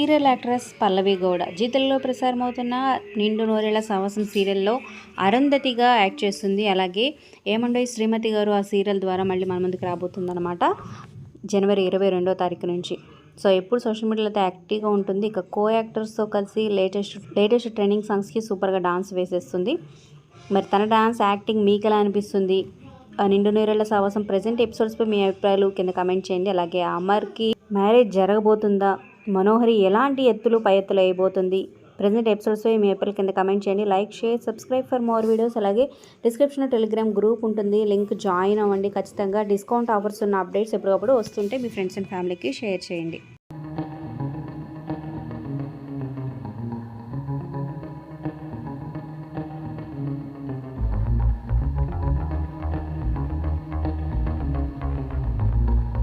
Serial actress పల్లవి Gowda G తెలుగులో ప్రసారమవుతున్న నిండు నూరేళ్ల సావాసం సీరియల్లో అరుంధతిగా యాక్ట్ చేస్తుంది. అలాగే ఏమండోయ్ శ్రీమతి గారు ఆ సీరియల్ ద్వారా మళ్ళీ మన ముందుకు రాబోతుందన్నమాట జనవరి 22వ తారీఖు నుంచి. సో ఎప్పుడు సోషల్ మీడియాలో అయితే యాక్టివ్గా ఉంటుంది. ఇక కో యాక్టర్స్తో కలిసి లేటెస్ట్ ట్రెండింగ్ సాంగ్స్కి సూపర్గా డాన్స్ వేసేస్తుంది. మరి తన డాన్స్ యాక్టింగ్ మీకు ఎలా అనిపిస్తుంది? నిండు నూరేళ్ల సావాసం ప్రెజెంట్ ఎపిసోడ్స్పై మీ అభిప్రాయాలు కింద కమెంట్ చేయండి. అలాగే అమర్కి మ్యారేజ్ జరగబోతుందా? మనోహరి ఎలాంటి ఎత్తులు పై ఎత్తులు వేయబోతుంది? ప్రెజెంట్ ఎపిసోడ్స్పై మీ అభిప్రాయాలు కింద కమెంట్ చేయండి. Like, share, subscribe for more videos. అలాగే డిస్క్రిప్షన్లో టెలిగ్రామ్ గ్రూప్ ఉంటుంది, లింక్ జాయిన్ అవ్వండి. ఖచ్చితంగా డిస్కౌంట్ ఆఫర్స్ ఉన్న అప్డేట్స్ ఎప్పటికప్పుడు వస్తుంటే మీ ఫ్రెండ్స్ అండ్ ఫ్యామిలీకి షేర్ చేయండి.